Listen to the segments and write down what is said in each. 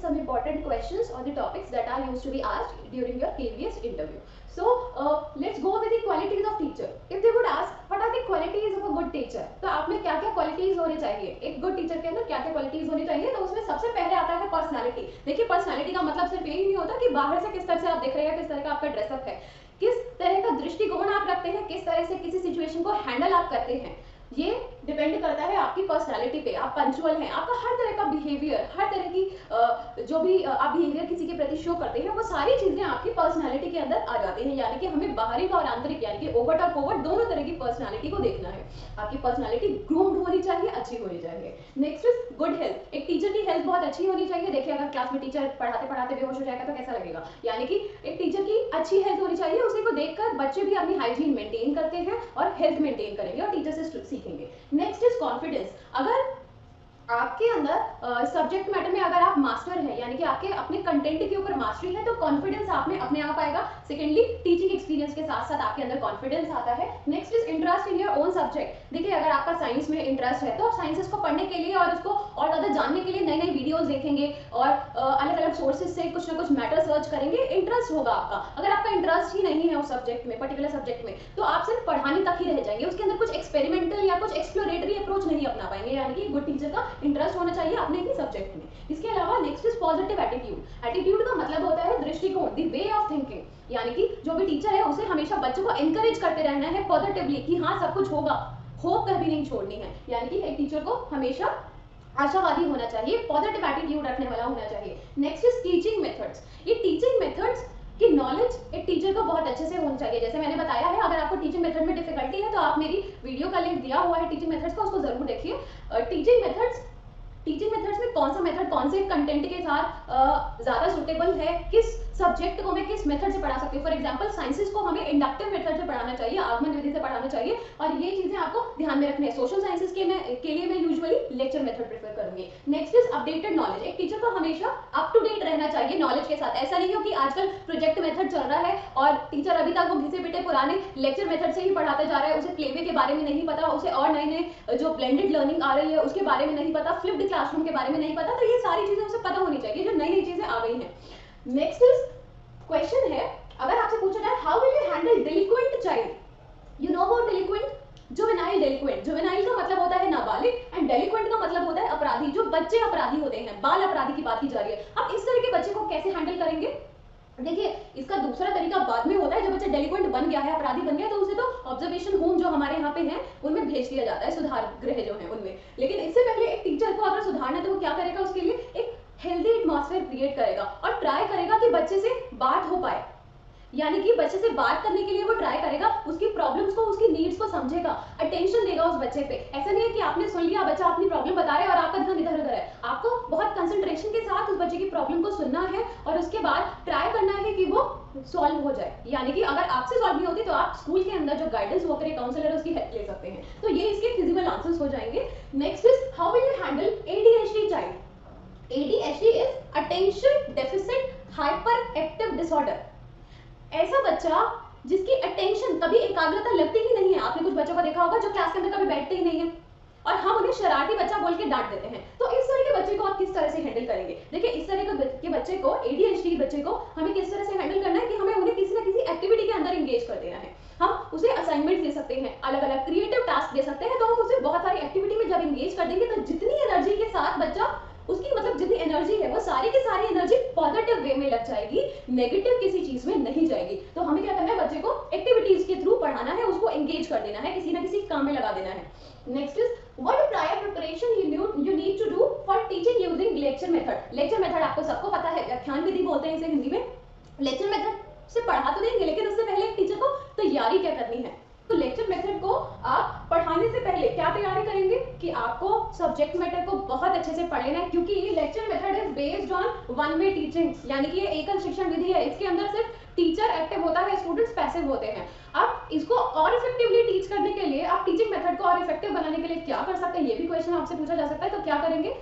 some important questions on the topics that are used to be asked during your KVS interview. So let's go with the qualities of teacher. If they would ask what are the qualities of a good teacher, तो आप में क्या क्या qualities होनी चाहिए, एक good teacher के अंदर क्या क्या क्वालिटीज होनी चाहिए, तो उसमें सबसे पहले आता है पर्सनालिटी. देखिए पर्सनालिटी का मतलब सिर्फ यही नहीं होता कि बाहर से किस तरह से आप दिख रहे हैं, किस तरह का आपका ड्रेसअप है, किस तरह का दृष्टिकोण आप रखते हैं, किस तरह से किसी सिचुएशन को हैंडल आप करते हैं. ये डिपेंड करता है आपकी पर्सनालिटी पे. आप पंचुअल हैं, आपका हर तरह का बिहेवियर, हर तरह की जो भी आप बिहेवियर किसी के प्रति शो करते हैं, वो सारी चीजें आपकी पर्सनालिटी के अंदर आ जाती हैं. यानी कि हमें बाहरी और आंतरिक यानी कि ओवट और कोवट दोनों तरह की पर्सनालिटी को देखना है. आपकी पर्सनालिटी ग्रूम्ड होनी चाहिए, अच्छी होनी चाहिए. Next is good health. एक टीचर की हेल्थ बहुत अच्छी होनी चाहिए. देखिए अगर क्लास में टीचर पढ़ाते पढ़ाते बेहोश हो जाएगा तो कैसा लगेगा. यानी कि एक टीचर की अच्छी हेल्थ होनी चाहिए. उसी को देखकर बच्चे भी अपनी हाइजीन मेंटेन करते हैं और हेल्थ मेंटेन करेंगे और टीचर से सीखेंगे. Next is confidence. अगर आपके अंदर सब्जेक्ट मैटर में अगर आप मास्टर हैं, यानी कि आपके अपने कंटेंट के ऊपर मास्टरी है, तो कॉन्फिडेंस आप में अपने आप आएगा. सेकेंडली टीचिंग एक्सपीरियंस के साथ साथ आपके अंदर कॉन्फिडेंस आता है. Next is interest in your own subject. देखिए अगर आपका साइंस में इंटरेस्ट है तो आप साइंसेस को पढ़ने के लिए और उसको और ज़्यादा जानने के लिए नई नई वीडियोज देखेंगे और अलग अलग सोर्सेज से कुछ ना कुछ मैटर सर्च करेंगे. इंटरेस्ट होगा आपका. अगर आपका इंटरेस्ट ही नहीं है उस सब्जेक्ट में, पर्टिकुलर सब्जेक्ट में, तो आप सिर्फ पढ़ाने तक ही रह जाएंगे. उसके अंदर कुछ एक्सपेरिमेंटल या कुछ एक्सप्लोरेटरी अप्रोच नहीं अपना पाएंगे. यानी कि गुड टीचर का इंटरेस्ट होना चाहिए अपने ही सब्जेक्ट में. इसके अलावा next is positive attitude. Attitude का मतलब होता है दृष्टिकोण, द वे ऑफ थिंकिंग. यानी कि जो भी टीचर है उसे हमेशा बच्चों को एनकरेज करते रहना है पॉजिटिवली कि हाँ सब कुछ होगा, होप कभी नहीं छोड़नी है. यानी कि एक टीचर को हमेशा आशावादी होना चाहिए, पॉजिटिव एटीट्यूड रखने वाला होना चाहिए. Next is teaching methods. ये टीचिंग मेथड्स की नॉलेज एक टीचर को बहुत अच्छे से होनी चाहिए. जैसे मैंने बताया है, अगर आपको टीचिंग मेथड में डिफिकल्टी है तो आप मेरी वीडियो का लिंक दिया हुआ है टीचिंग मेथड्स का, उसको जरूर देखिए. टीचिंग मेथड्स में कौन सा मेथड कौन से कंटेंट के साथ ज़्यादा सुटेबल है, किस सब्जेक्ट को मैं किस मेथड से पढ़ा सकती हूँ. फॉर एग्जांपल साइंसेस को हमें इंडक्टिव मेथड से पढ़ाना चाहिए, आगमन विधि से पढ़ाना चाहिए, और ये चीज़ें आपको ध्यान में रखनी है. सोशल साइंसेस के लिए मैं यूजुअली लेक्चर मेथड प्रेफर करूंगी. Next is updated knowledge. एक टीचर को हमेशा अप टू डेट रहना चाहिए नॉलेज के साथ. ऐसा नहीं हो कि आजकल प्रोजेक्ट मेथड चल रहा है और टीचर अभी तक वो घिसे पिटे पुराने लेक्चर मेथड से ही पढ़ाता जा रहा है. उसे प्लेवे के बारे में नहीं पता, उसे और नए नए जो ब्लेंडेड लर्निंग आ रही है उसके बारे में नहीं पता, फ्लिप्ड क्लासरूम के बारे में नहीं पता. तो ये सारी चीजें उसे पता होनी चाहिए जो नई नई चीजें आ गई हैं. नेक्स्ट इज क्वेश्चन है, अगर आपसे पूछा जाए how will you handle delinquent child. You know about delinquent? Juvenile delinquent. Juvenile का मतलब होता है नाबालिग एंड डेलिक्वेंट का मतलब होता है अपराधी. जो बच्चे अपराधी होते हैं, बाल अपराधी की बात की जा रही है. अब इस तरह के बच्चे को कैसे हैंडल करेंगे? देखिए इसका दूसरा तरीका बाद में होता है. जब बच्चा डेलिक्वेंट बन गया है, अपराधी बन गया, तो उसे तो ऑब्जर्वेशन होम जो हमारे यहाँ पे हैं उनमें भेज दिया जाता है, सुधार गृह जो है उनमें. लेकिन इससे पहले एक टीचर को अगर सुधारना है तो वो क्या करेगा, उसके लिए एक हेल्दी एटमॉस्फेयर क्रिएट करेगा और ट्राई करेगा कि बच्चे से बात हो पाए. यानी कि बच्चे से बात करने के लिए वो ट्राई करेगा, उसकी प्रॉब्लम्स को, उसकी नीड्स को समझेगा, अटेंशन देगा उस बच्चे पे. ऐसा नहीं है कि आपने सुन लिया, बच्चा अपनी प्रॉब्लम बता रहा है और आपका ध्यान इधर उधर है. आपको बहुत कंसंट्रेशन के साथ उस बच्चे की प्रॉब्लम को सुनना है और उसके बाद ट्राई करना है कि वो सॉल्व हो जाए. यानी कि अगर आपसे सॉल्व नहीं होती तो आप स्कूल के अंदर जो गाइडेंस वर्कर है, काउंसलर है, उसकी हेल्प ले सकते हैं. तो ये इसके फिजिकल आंसर्स हो जाएंगे. Next is how will you handle ADHD child. ADHD is attention deficit hyper active disorder. ऐसा बच्चा जिसकी अटेंशन, कभी एकाग्रता लगती ही नहीं है. आपने कुछ बच्चों को देखा होगा जो क्लास के अंदर कभी बैठते ही नहीं है और हम उन्हें शरारती बच्चा बोल के डांट देते हैं. तो इस तरह के बच्चे को आप किस तरह से हैंडल करेंगे? देखिए इस तरह के बच्चे को, ADHD बच्चे को हमें किस तरह से हैंडल करना है कि हमें उन्हें किसी ना किसी एक्टिविटी के अंदर एंगेज कर देना है. हम उसे असाइनमेंट दे सकते हैं, अलग अलग क्रिएटिव टास्क दे सकते हैं. तो हम उसे बहुत सारी एक्टिविटी में जब एंगेज कर देंगे तो जितनी एनर्जी के साथ बच्चा, उसकी मतलब जितनी एनर्जी है वो सारी की सारी एनर्जी पॉजिटिव वे में लग जाएगी, नेगेटिव किसी चीज में नहीं जाएगी. तो हमें क्या करना है, बच्चे को एक्टिविटीज के थ्रू पढ़ाना है, उसको एंगेज कर देना है, किसी ना किसी काम में लगा देना है. Next is what prior preparation you need to do for teaching using lecture method. Lecture method आपको सबको पता है, व्याख्यान विधि बोलते हैं इसे हिंदी में. लेक्चर मेथड से पढ़ा तो देंगे, लेकिन उससे पहले एक टीचर को तैयारी क्या करनी है. तो लेक्चर मेथड को आप पढ़ाने से पहले क्या तैयारी करेंगे कि आपको सब्जेक्ट मैटर को बहुत अच्छे से पढ़ लेना है, क्योंकि ये lecture method is based on one way teaching. यानी कि ये एकल शिक्षण विधि है. इसके अंदर सिर्फ टीचर एक्टिव होता है, स्टूडेंट्स पैसिव होते हैं. अब इसको और इफेक्टिवली टीच करने के लिए, आप टीचिंग मेथड को और इफेक्टिव बनाने के लिए क्या कर सकते हैं, ये भी क्वेश्चन आपसे पूछा जा सकता है. तो क्या करेंगे,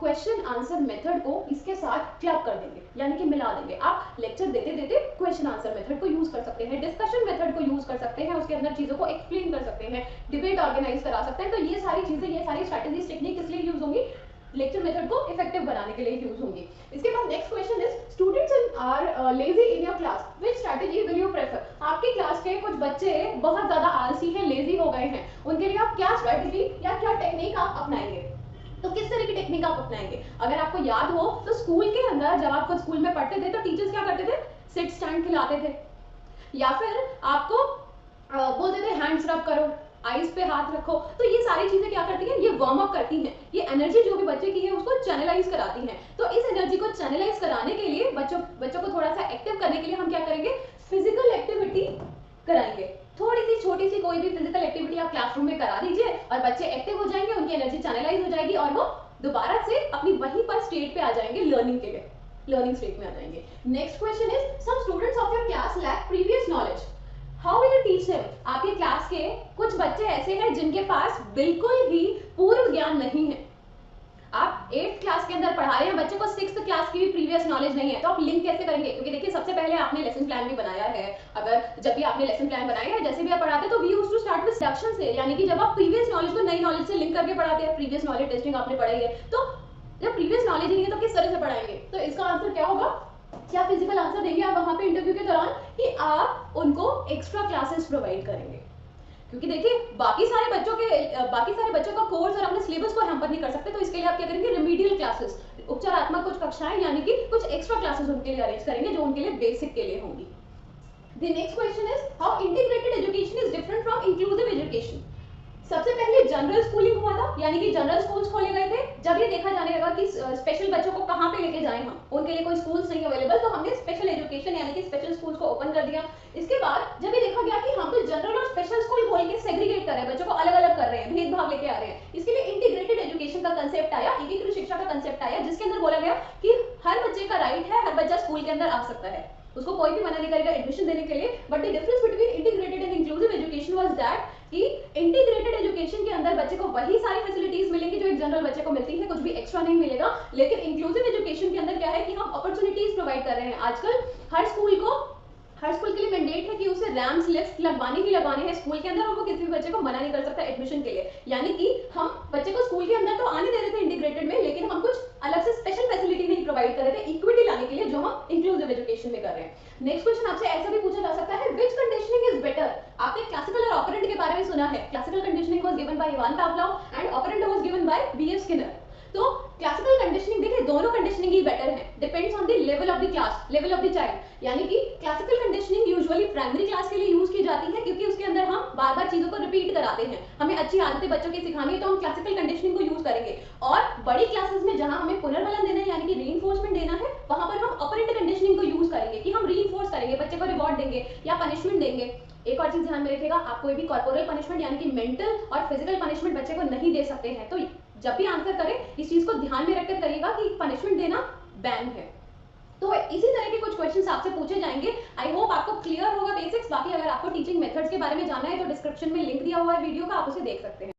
क्वेश्चन आंसर मेथड को इसके साथ क्लब कर देंगे, यानी कि मिला देंगे. आप लेक्चर देते देते क्वेश्चन आंसर मेथड को यूज कर सकते हैं, डिस्कशन मेथड को यूज कर सकते हैं, उसके अंदर चीजों को एक्सप्लेन कर सकते हैं, डिबेट ऑर्गेनाइज करा सकते हैं. तो ये सारी चीजें, ये सारी स्ट्रेटेजीज, टेक्निक किस लिए यूज होंगी, लेक्चर मेथड को इफेक्टिव बनाने के लिए यूज होंगी. इसके बाद next question is students are lazy in your class, which strategy will you prefer? आपकी क्लास के कुछ बच्चे बहुत ज्यादा आलसी हैं, लेजी हो गए हैं, उनके लिए आप क्या स्ट्रेटजी या क्या टेक्निक आप अपनाएंगे? तो किस तरह की टेक्निक आप अपनाएंगे? अगर आपको याद हो तो स्कूल के अंदर जब आप खुद स्कूल में पढ़ते थे तो टीचर्स क्या करते थे? सिट स्टैंड खिलाते थे, या फिर आपको बोलते थे हैंड्स रब करो, आईज पे हाथ रखो। तो ये सारी चीजें क्या करती हैं? ये वार्म अप करती हैं, ये एनर्जी जो भी बच्चे की है उसको चैनलाइज कराती हैं। तो इस एनर्जी को चैनलाइज कराने के लिए बच्चों को थोड़ा सा एक्टिव करने के लिए हम क्या करेंगे? फिजिकल एक्टिविटी कराएंगे। थोड़ी सी छोटी सी कोई भी फिजिकल एक्टिविटी आप क्लासरूम में करा दीजिए और बच्चे एक्टिव हो जाएंगे, उनकी एनर्जी चैनलाइज हो जाएगी और वो दोबारा से अपनी वहीं पर स्टेट पे आ जाएंगे, लर्निंग के लिए, लर्निंग स्टेट में आ जाएंगे। Next question is some students of your class lack previous knowledge, how will you teach them? आपके क्लास के कुछ बच्चे ऐसे हैं जिनके पास बिल्कुल ही पूर्व ज्ञान नहीं है। आप 8th क्लास के अंदर पढ़ा रहे हैं, बच्चे को 6th क्लास की भी प्रीवियस नॉलेज नहीं है, तो आप लिंक कैसे करेंगे? क्योंकि देखिए सबसे पहले आपने लेसन प्लान भी बनाया है। अगर जब भी आपने लेसन प्लान बनाया है, जैसे भी आप पढ़ाते हैं, तो we used to start with reduction से, यानी कि जब आप प्रीवियस नॉलेज को नई नॉलेज से लिंक करके पढ़ाते हैं। प्रीवियस नॉलेज टेस्टिंग आपने पढ़ाई है, तो जब प्रीवियस नॉलेज ही नहीं है तो किस तरह से पढ़ाएंगे? तो इसका आंसर क्या होगा? क्या फिजिकल आंसर देंगे आप वहां पे इंटरव्यू के दौरान कि आप उनको एक्स्ट्रा क्लासेस प्रोवाइड करेंगे? क्योंकि देखिए बाकी सारे बच्चों का कोर्स और अपने सिलेबस को हैम्पर नहीं कर सकते, तो इसके लिए आप क्या करेंगे? रिमीडियल क्लासेस, उपचारात्मक कुछ कक्षाएं, यानी कि कुछ एक्स्ट्रा क्लासेस उनके लिए अरेंज करेंगे जो उनके लिए बेसिक के लिए होंगी। The next question is how integrated education is different from inclusive education? सबसे पहले जनरल स्कूलिंग हुआ था, यानी कि जनरल स्कूल्स खोले गए थे। जब ये देखा जाने लगा कि स्पेशल बच्चों को कहाँ पे लेके जाएं हम, उनके लिए कोई स्कूल्स नहीं अवेलेबल, तो हमने स्पेशल एजुकेशन यानी कि स्पेशल स्कूल्स को ओपन कर दिया। इसके बाद जब ये देखा गया कि हम तो जनरल और स्पेशल स्कूल खोल के सेग्रीगेट कर रहे हैं, बच्चों को अलग अलग कर रहे हैं, भेदभाव लेके आ रहे हैं, इसके लिए इंटीग्रेटेड एजुकेशन का कंसेप्ट आया, एकीकृत शिक्षा का कंसेप्ट आया, जिसके अंदर बोला गया कि हर बच्चे का राइट है, हर बच्चा स्कूल के अंदर आ सकता है, उसको कोई भी मना नहीं करेगा एडमिशन देने के लिए। But the difference between integrated and inclusive education was that कि इंटीग्रेटेड एजुकेशन के अंदर बच्चे को वही सारी फैसिलिटीज मिलेंगी जो एक जनरल बच्चे को मिलती है, कुछ भी एक्स्ट्रा नहीं मिलेगा। लेकिन इंक्लूसिव एजुकेशन के अंदर क्या है कि हम अपॉर्चुनिटीज प्रोवाइड कर रहे हैं। आजकल हर स्कूल के लिए मैंडेट है कि उसे रैम्स लिफ्ट लगवाने ही लगवाने हैं स्कूल के अंदर, और वो किसी भी बच्चे को मना नहीं कर सकता एडमिशन के लिए। यानी कि हम बच्चे को स्कूल के अंदर तो आने दे रहे थे इंटीग्रेटेड में, लेकिन हम कुछ अलग से स्पेशल फैसिलिटी नहीं प्रोवाइड कर रहे थे इक्विटी लाने के लिए, जो हम इंक्लूसिव एजुकेशन में कर रहे हैं। नेक्स्ट क्वेश्चन आपसे ऐसा भी पूछा जा सकता है, व्हिच कंडीशनिंग इज बेटर? आपने क्लासिकल और ऑपरेंट के बारे में सुना है। Classical conditioning was given by Ivan Pavlov and operant was given by BF Skinner. तो क्लासिकल कंडीशनिंग देखिए दोनों कंडीशनिंग ही बेटर है, depends on the level of the class, level of the child. यानी कि classical conditioning usually primary class के लिए use की जाती है, क्योंकि उसके अंदर हम बार बार चीजों को रिपीट कराते हैं, हमें अच्छी आदतें बच्चों की सिखानी है, तो हम क्लासिकल कंडीशनिंग को यूज करेंगे। और बड़ी क्लासेस में जहां हमें पुनर्बलन देना है यानी कि रीइंफोर्समेंट देना है, वहां पर हम ऑपरेंट कंडीशनिंग को यूज करेंगे कि हम रीइंफोर्स करेंगे, बच्चे को रिवॉर्ड देंगे या पनिशमेंट देंगे। एक और चीज ध्यान में रखिएगा, आप कोई भी कॉर्पोरल पनिशमेंट यानी कि मेंटल और फिजिकल पनिशमेंट बच्चे को नहीं दे सकते हैं। तो जब भी आंसर करें इस चीज को ध्यान में रखकर करिएगा कि पनिशमेंट देना बैन है। तो इसी तरह के कुछ क्वेश्चंस आपसे पूछे जाएंगे। आई होप आपको क्लियर होगा बेसिक्स। बाकी अगर आपको टीचिंग मेथड्स के बारे में जानना है तो डिस्क्रिप्शन में लिंक दिया हुआ है वीडियो का, आप उसे देख सकते हैं।